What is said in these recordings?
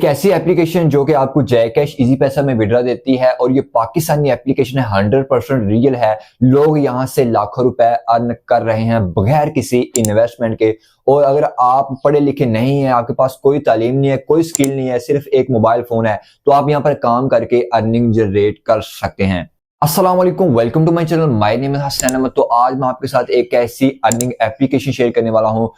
एक ऐसी एप्लीकेशन जो कि आपको जय कैश इजी पैसा में विड्रा देती है और ये पाकिस्तानी एप्लीकेशन है, 100% रियल है। लोग यहां से लाखों रुपए अर्न कर रहे हैं बगैर किसी इन्वेस्टमेंट के। और अगर आप पढ़े लिखे नहीं है, आपके पास कोई तालीम नहीं है, कोई स्किल नहीं है, सिर्फ एक मोबाइल फोन है, तो आप यहाँ पर काम करके अर्निंग जनरेट कर सकते हैं। अस्सलाम वालेकुम, welcome to my channel. My name is Hasan Ahmad. तो आज मैं आपके साथ एक ऐसी अर्निंग एप्लीकेशन शेयर करने वाला हूं।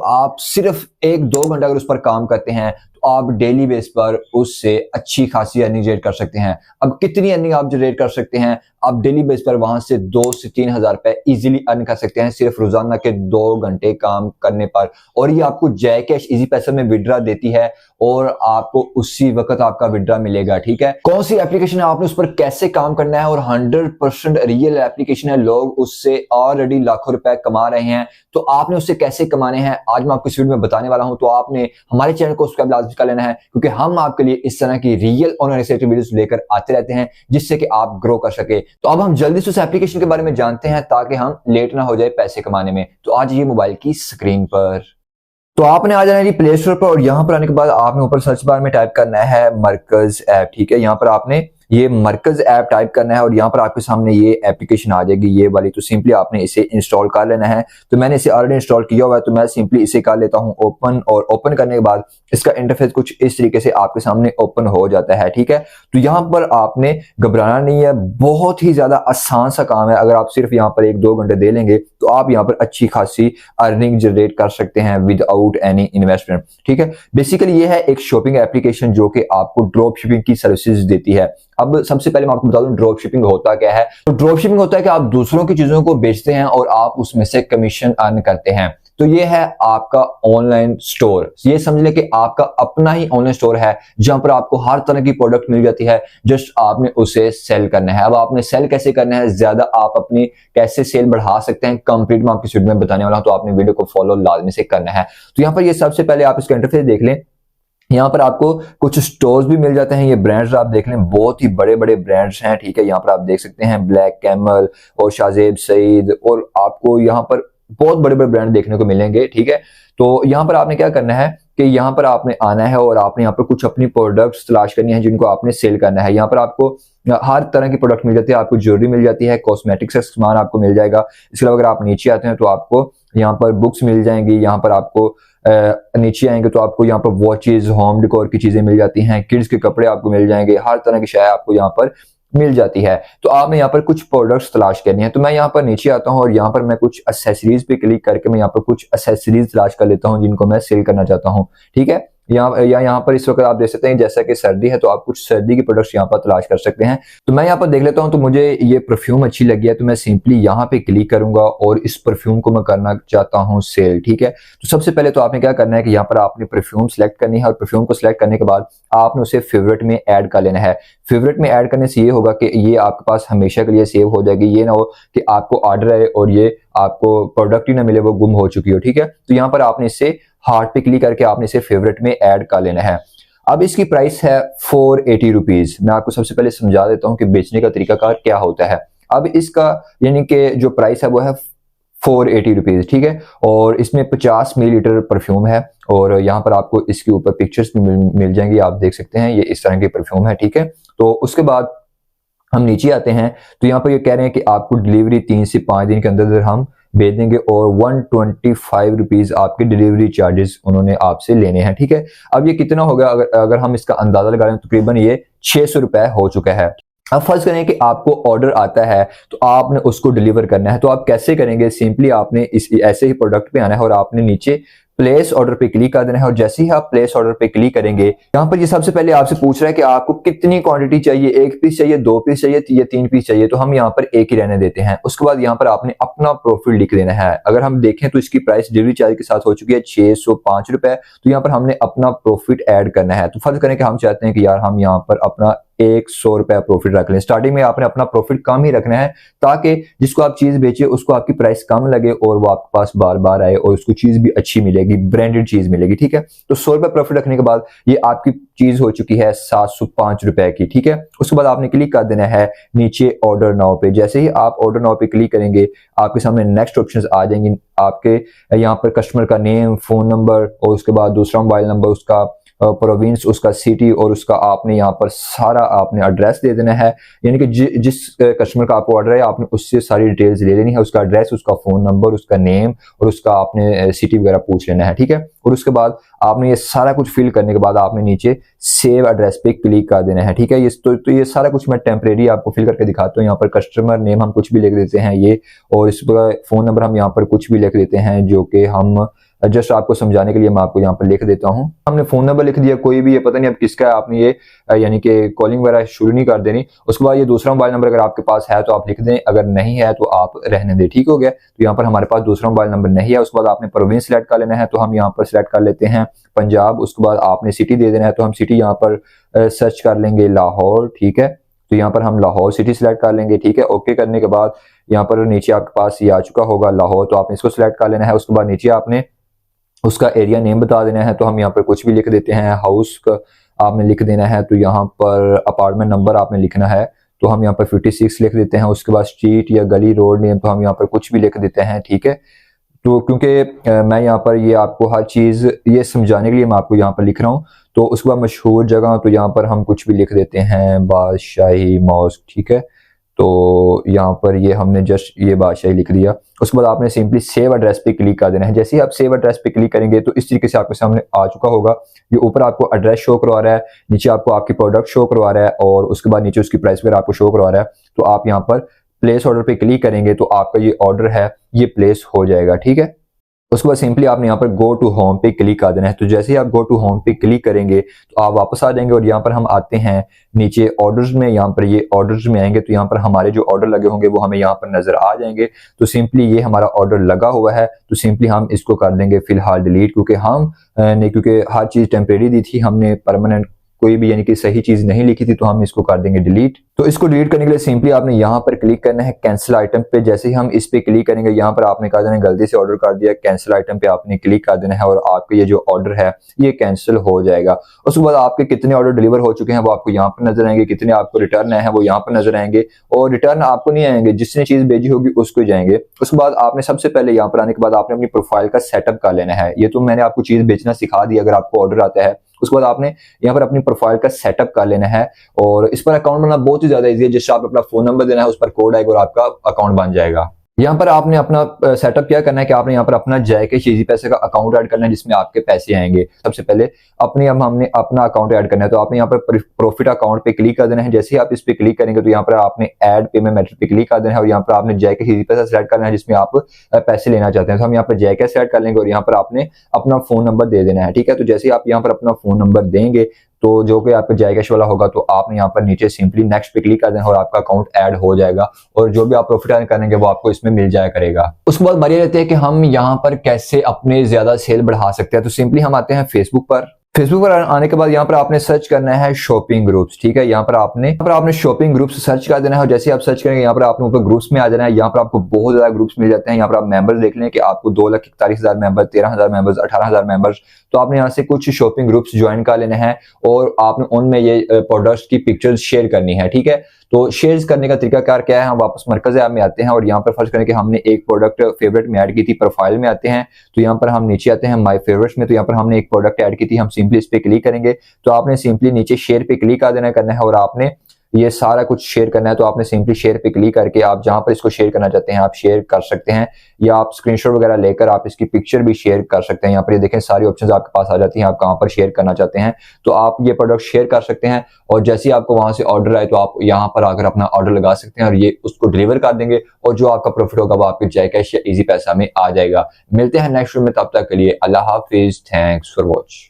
आप सिर्फ 1-2 घंटा अगर उस पर काम करते हैं तो आप डेली बेस पर उससे अच्छी खासी अर्निंग जनरेट कर सकते हैं। अब कितनी अर्निंग आप जनरेट कर सकते हैं? आप डेली बेस पर वहां से 2 से 3 हजार रुपए इजीली अर्न कर सकते हैं सिर्फ रोजाना के 2 घंटे काम करने पर। और ये आपको जय कैश इजी पैसा में विड्रा देती है और आपको उसी वक्त आपका विड्रा मिलेगा। ठीक है, कौन सी एप्लीकेशन है, आपने उस पर कैसे काम करना है, और 100% रियल एप्लीकेशन है। लोग उससे ऑलरेडी लाखों रुपए कमा रहे हैं, तो आपने उससे कैसे कमाने हैं आज मैं आपको इस वीडियो में बताने वाला हूं। तो आपने हमारे चैनल को सब्सक्राइब लाजमी कर लेना है, क्योंकि हम आपके लिए इस तरह की रियल और रिलेटेड वीडियोस लेकर आते रहते हैं जिससे कि आप ग्रो कर सके। तो अब हम जल्दी से उस एप्लीकेशन के बारे में जानते हैं ताकि हम लेट ना हो जाए पैसे कमाने में। तो आज ये मोबाइल की स्क्रीन पर तो आपने आ जाना है प्ले स्टोर पर, और यहां पर आने के बाद आपने ऊपर सर्च बार में टाइप करना है मरकज ऐप। ठीक है, यहां पर आपने ये मरकज ऐप टाइप करना है और यहाँ पर आपके सामने ये एप्लीकेशन आ जाएगी, ये वाली। तो सिंपली आपने इसे इंस्टॉल कर लेना है। तो मैंने इसे ऑलरेडी इंस्टॉल किया हुआ है, तो मैं सिंपली इसे कर लेता हूँ ओपन। और ओपन करने के बाद इसका इंटरफेस कुछ इस तरीके से आपके सामने ओपन हो जाता है। ठीक है, तो यहाँ पर आपने घबराना नहीं है, बहुत ही ज्यादा आसान सा काम है। अगर आप सिर्फ यहाँ पर 1-2 घंटे दे लेंगे तो आप यहाँ पर अच्छी खासी अर्निंग जनरेट कर सकते हैं विदाउट एनी इन्वेस्टमेंट। ठीक है, बेसिकली ये है एक शॉपिंग एप्लीकेशन जो कि आपको ड्रॉप शिपिंग की सर्विसेज देती है। अब सबसे पहले मैं आपको बता दूं ड्रॉप शिपिंग होता क्या है। तो ड्रॉप शिपिंग होता है कि आप दूसरों की चीजों को बेचते हैं और आप उसमें से कमीशन अर्न करते हैं। तो ये है आपका ऑनलाइन स्टोर। ये समझ लें कि आपका अपना ही ऑनलाइन स्टोर है जहां पर आपको हर तरह की प्रोडक्ट मिल जाती है, जस्ट आपने उसे सेल करना है। अब आपने सेल कैसे करना है, ज्यादा आप अपनी कैसे सेल बढ़ा सकते हैं, कंप्लीट मैं आपकी वीडियो में बताने वाला हूं। तो आपने वीडियो को फॉलो लाजमी से करना है। तो यहाँ पर ये सबसे पहले आप इसका इंटरफेस देख लें। यहाँ पर आपको कुछ स्टोर्स भी मिल जाते हैं। ये ब्रांड्स आप देख लें, बहुत ही बड़े बड़े ब्रांड्स हैं। ठीक है, यहाँ पर आप देख सकते हैं ब्लैक कैमल और शाजेब सईद, और आपको यहाँ पर बहुत बड़े बड़े ब्रांड देखने को मिलेंगे। ठीक है, तो यहाँ पर आपने क्या करना है कि यहाँ पर आपने आना है और आपने यहाँ पर कुछ अपनी प्रोडक्ट्स तलाश करनी है जिनको आपने सेल करना है। यहाँ पर आपको हर तरह की प्रोडक्ट मिल जाती है, आपको ज्वेलरी मिल जाती है, कॉस्मेटिक्स का सामान आपको मिल जाएगा। इसके अलावा अगर आप नीचे आते हैं तो आपको यहाँ पर बुक्स मिल जाएंगी। यहाँ पर आपको नीचे आएंगे तो आपको यहाँ पर वॉचेज, होम डेकोर की चीजें मिल जाती हैं, किड्स के कपड़े आपको मिल जाएंगे, हर तरह की शय आपको यहाँ पर मिल जाती है। तो आपने यहाँ पर कुछ प्रोडक्ट्स तलाश करनी है। तो मैं यहाँ पर नीचे आता हूँ और यहाँ पर मैं कुछ एक्सेसरीज पे क्लिक करके मैं यहाँ पर कुछ एक्सेसरीज तलाश कर लेता हूँ जिनको मैं सेल करना चाहता हूँ। ठीक है, यहाँ पर इस वक्त आप देख सकते हैं जैसा कि सर्दी है तो आप कुछ सर्दी की प्रोडक्ट्स यहाँ पर तलाश कर सकते हैं। तो मैं यहाँ पर देख लेता हूँ, तो मुझे ये परफ्यूम अच्छी लगी है तो मैं सिंपली यहाँ पे क्लिक करूंगा और इस परफ्यूम को मैं करना चाहता हूँ सेल। ठीक है, तो सबसे पहले तो आपने क्या करना है कि यहाँ पर आपने परफ्यूम सेलेक्ट करनी है और परफ्यूम को सिलेक्ट करने के बाद आपने उसे फेवरेट में ऐड कर लेना है। फेवरेट में ऐड करने से ये होगा कि ये आपके पास हमेशा के लिए सेव हो जाएगी। ये ना हो कि आपको ऑर्डर आए और ये आपको प्रोडक्ट ही ना मिले, वो गुम हो चुकी हो। ठीक है, तो यहाँ पर आपने इससे हार्ट पे क्लिक करके आपने इसे फेवरेट में ऐड कर लेना है। अब इसकी प्राइस है 480 रुपीज। मैं आपको सबसे पहले समझा देता हूं कि बेचने का तरीकाकार क्या होता है। अब इसका यानी कि जो प्राइस है वो है 480 रुपीज। ठीक है, और इसमें 50 मिलीलीटर परफ्यूम है और यहाँ पर आपको इसके ऊपर पिक्चर्स भी मिल जाएंगी। आप देख सकते हैं ये इस तरह की परफ्यूम है। ठीक है, तो उसके बाद हम नीचे आते हैं तो यहाँ पर ये कह रहे हैं कि आपको डिलीवरी 3 से 5 दिन के अंदर हम भेज देंगे और 125 रुपीज आपके डिलीवरी चार्जेस उन्होंने आपसे लेने हैं। ठीक है, अब ये कितना होगा अगर हम इसका अंदाजा लगा रहे हैं, तकरीबन ये 600 रुपए हो चुका है। अब फर्ज करें कि आपको ऑर्डर आता है तो आपने उसको डिलीवर करना है, तो आप कैसे करेंगे? सिंपली आपने इस ऐसे ही प्रोडक्ट पे आना है और आपने नीचे प्लेस ऑर्डर पे क्लिक कर देना है। और जैसे ही आप प्लेस ऑर्डर पे क्लिक करेंगे, यहाँ पर ये सबसे पहले आपसे पूछ रहा है कि आपको कितनी क्वांटिटी चाहिए, 1 पीस चाहिए, 2 पीस चाहिए या 3 पीस चाहिए। तो हम यहाँ पर एक ही रहने देते हैं। उसके बाद यहाँ पर आपने अपना प्रॉफिट लिख देना है। अगर हम देखें तो इसकी प्राइस डिलीवरी चार्ज के साथ हो चुकी है 605 रुपए। तो यहाँ पर हमने अपना प्रॉफिट ऐड करना है। तो फर्ज करें कि हम चाहते हैं कि यार हम यहाँ पर अपना 100 रुपया प्रॉफिट रख लें। स्टार्टिंग में आपने अपना प्रॉफिट कम ही रखना है ताकि जिसको आप चीज बेचे उसको आपकी प्राइस कम लगे और वो आपके पास बार बार आए और उसको चीज भी अच्छी मिलेगी, ब्रांडेड चीज मिलेगी। ठीक है, तो 100 रुपया प्रॉफिट रखने के बाद ये आपकी चीज हो चुकी है 705 रुपए की। ठीक है, उसके बाद आपने क्लिक कर देना है नीचे ऑर्डर नाउ पे। जैसे ही आप ऑर्डर नाउ पे क्लिक करेंगे आपके सामने नेक्स्ट ऑप्शंस आ जाएंगे। आपके यहाँ पर कस्टमर का नेम, फोन नंबर और उसके बाद दूसरा मोबाइल नंबर, उसका प्रोविंस, उसका सिटी और उसका आपने यहाँ पर सारा आपने एड्रेस दे देना है। यानी कि जिस कस्टमर का आपको ऑर्डर है आपने उससे सारी डिटेल्स ले लेनी है, उसका एड्रेस, उसका फोन नंबर, उसका नेम और उसका आपने सिटी वगैरह पूछ लेना है, ठीक है। और उसके बाद आपने ये सारा कुछ फिल करने के बाद आपने नीचे सेव एड्रेस पे क्लिक कर देना है, ठीक है। तो ये सारा कुछ मैं टेम्परेरी आपको फिल करके दिखाता हूँ। यहाँ पर कस्टमर नेम हम कुछ भी लिख देते हैं ये, और इस पर फोन नंबर हम यहाँ पर कुछ भी लिख देते हैं, जो कि हम जस्ट आपको समझाने के लिए मैं आपको यहाँ पर लिख देता हूँ। हमने फोन नंबर लिख दिया, कोई भी, ये पता नहीं अब किसका है, आपने ये यानी कि कॉलिंग वगैरह शुरू नहीं कर देनी। उसके बाद ये दूसरा मोबाइल नंबर अगर आपके पास है तो आप लिख दें, अगर नहीं है तो आप रहने दें, ठीक हो गया। तो यहाँ पर हमारे पास दूसरा मोबाइल नंबर नहीं है। उसके बाद आपने प्रोविंस सेलेक्ट कर लेना है, तो हम यहाँ पर सेलेक्ट कर लेते हैं पंजाब। उसके बाद आपने सिटी दे देना है, तो हम सिटी यहाँ पर सर्च कर लेंगे लाहौर, ठीक है। तो यहाँ पर हम लाहौर सिटी सिलेक्ट कर लेंगे, ठीक है। ओके करने के बाद यहाँ पर नीचे आपके पास ये आ चुका होगा लाहौर, तो आपने इसको सिलेक्ट कर लेना है। उसके बाद नीचे आपने उसका एरिया नेम बता देना है, तो हम यहाँ पर कुछ भी लिख देते हैं। हाउस का आपने लिख देना है, तो यहाँ पर अपार्टमेंट नंबर आपने लिखना है, तो हम यहाँ पर 56 लिख देते हैं। उसके बाद स्ट्रीट या गली रोड नेम, तो हम यहाँ पर कुछ भी लिख देते हैं, ठीक है। तो क्योंकि मैं यहाँ पर ये आपको हर चीज़ ये समझाने के लिए मैं आपको यहाँ पर लिख रहा हूँ। तो उसके बाद मशहूर जगह, तो यहाँ पर हम कुछ भी लिख देते हैं, बादशाही मॉस्क, ठीक है। तो यहाँ पर ये हमने जस्ट ये बादशाही लिख दिया। उसके बाद आपने सिंपली सेव एड्रेस पे क्लिक कर देना है। जैसे ही आप सेव एड्रेस पे क्लिक करेंगे तो इस तरीके से आपके सामने आ चुका होगा। ये ऊपर आपको एड्रेस शो करवा रहा है, नीचे आपको आपकी प्रोडक्ट शो करवा रहा है, और उसके बाद नीचे उसकी प्राइस वगैरह आपको शो करवा रहा है। तो आप यहाँ पर प्लेस ऑर्डर पे क्लिक करेंगे तो आपका ये ऑर्डर है ये प्लेस हो जाएगा, ठीक है। उसके बाद सिंपली आपने यहाँ पर गो टू होम पे क्लिक कर देना है। तो जैसे ही आप गो टू होम पे क्लिक करेंगे तो आप वापस आ जाएंगे, और यहाँ पर हम आते हैं नीचे ऑर्डर्स में। यहाँ पर ये ऑर्डर्स में आएंगे तो यहाँ पर हमारे जो ऑर्डर लगे होंगे वो हमें यहाँ पर नजर आ जाएंगे। तो सिंपली ये हमारा ऑर्डर लगा हुआ है, तो सिंपली हम इसको कर देंगे फिलहाल डिलीट, क्योंकि हम नहीं, क्योंकि हर चीज टेम्परेरी दी थी, हमने परमानेंट कोई भी यानी कि सही चीज नहीं लिखी थी, तो हम इसको कर देंगे डिलीट। तो इसको डिलीट करने के लिए सिंपली आपने यहाँ पर क्लिक करना है कैंसिल आइटम पे। जैसे ही हम इस पे क्लिक करेंगे, यहाँ पर आपने कहा देना गलती से ऑर्डर कर दिया, कैंसिल आइटम पे आपने क्लिक कर देना है, और आपका ये जो ऑर्डर है ये कैंसिल हो जाएगा। उसके बाद आपके कितने ऑर्डर डिलीवर हो चुके हैं वो आपको यहाँ पर नजर आएंगे, कितने आपको रिटर्न आए हैं वो यहाँ पर नजर आएंगे, और रिटर्न आपको नहीं आएंगे, जिसने चीज भेजी होगी उसको जाएंगे। उसके बाद आपने सबसे पहले यहाँ पर आने के बाद आपने अपनी प्रोफाइल का सेटअप कर लेना है। ये तो मैंने आपको चीज बेचना सिखा दी अगर आपको ऑर्डर आता है। उसके बाद आपने यहाँ पर अपनी प्रोफाइल का सेटअप कर लेना है, और इस पर अकाउंट बनाना बहुत ही ज्यादा इजी है। जिससे आप अपना फोन नंबर देना है, उस पर कोड आएगा और आपका अकाउंट बन जाएगा। यहाँ पर आपने अपना सेटअप क्या करना है कि आपने यहाँ पर अपना जयकेश इजी पैसे का अकाउंट ऐड करना है, जिसमें आपके पैसे आएंगे। सबसे पहले हमने अपना अकाउंट ऐड करना है, तो आपने यहाँ पर प्रॉफिट अकाउंट पे क्लिक कर देना है। जैसे ही आप इस पे क्लिक करेंगे तो यहाँ पर आपने ऐड पेमेंट मेथड पे क्लिक कर देना है, और यहाँ पर आपने जयकेश इजी पैसा सेलेक्ट करना है जिसमें आप पैसे लेना चाहते हैं। तो हम यहाँ पर जयकेश सेलेक्ट कर लेंगे, और यहाँ पर आपने अपना फोन नंबर दे देना है, ठीक है। तो जैसे ही आप यहाँ पर अपना फोन नंबर देंगे तो जो कि आपका जयकेश वाला होगा, तो आपने यहाँ पर नीचे सिंपली नेक्स्ट पे क्लिक कर देना और आपका अकाउंट ऐड हो जाएगा, और जो भी आप प्रॉफिट अर्न करेंगे वो आपको इसमें मिल जाया करेगा। उसके बाद बारी रहती है कि हम यहाँ पर कैसे अपने ज्यादा सेल बढ़ा सकते हैं। तो सिंपली हम आते हैं फेसबुक पर। फेसबुक पर आने के बाद यहाँ पर आपने सर्च करना है शॉपिंग ग्रुप्स, ठीक है। यहाँ पर आपने शॉपिंग ग्रुप्स सर्च कर देना है, और जैसे आप सर्च करेंगे यहाँ पर आपने ऊपर ग्रुप्स में आ जाना है। यहाँ पर आपको बहुत ज्यादा ग्रुप्स मिल जाते हैं। यहाँ पर आप मेंबर्स देख लें कि आपको 2,41,000 मेंबर, 13,000 मेंबर्स, 18,000 मेंबर्स। तो आपने यहाँ से कुछ शॉपिंग ग्रुप्स ज्वाइन कर लेने हैं, और आपने उनमें ये प्रोडक्ट्स की पिक्चर्स शेयर करनी है, ठीक है। तो शेयर करने का तरीका कार क्या है, हम वापस मरकज ऐप में आते हैं, और यहाँ पर फर्ज करें कि हमने एक प्रोडक्ट फेवरेट में ऐड की थी। प्रोफाइल में आते हैं, तो यहाँ पर हम नीचे आते हैं माय फेवरेट्स में, तो यहाँ पर हमने एक प्रोडक्ट ऐड की थी, हम सिंपली इस पे क्लिक करेंगे। तो आपने सिंपली नीचे शेयर पे क्लिक कर देना करना है, और आपने ये सारा कुछ शेयर करना है। तो आपने सिंपली शेयर पे क्लिक करके आप जहां पर इसको शेयर करना चाहते हैं आप शेयर कर सकते हैं, या आप स्क्रीनशॉट वगैरह लेकर आप इसकी पिक्चर भी शेयर कर सकते हैं। यहाँ पर ये देखें सारी ऑप्शंस आपके पास आ जाती हैं, आप कहां पर शेयर करना चाहते हैं तो आप ये प्रोडक्ट शेयर कर सकते हैं। और जैसे ही आपको वहां से ऑर्डर आए तो आप यहाँ पर आकर अपना ऑर्डर लगा सकते हैं, और ये उसको डिलीवर कर देंगे, और जो आपका प्रॉफिट होगा वो आपके जयकेश या इजी पैसा में आ जाएगा। मिलते हैं नेक्स्ट वीडियो में, तब तक के लिए अल्लाह हाफिज, थैंक्स फॉर वॉच।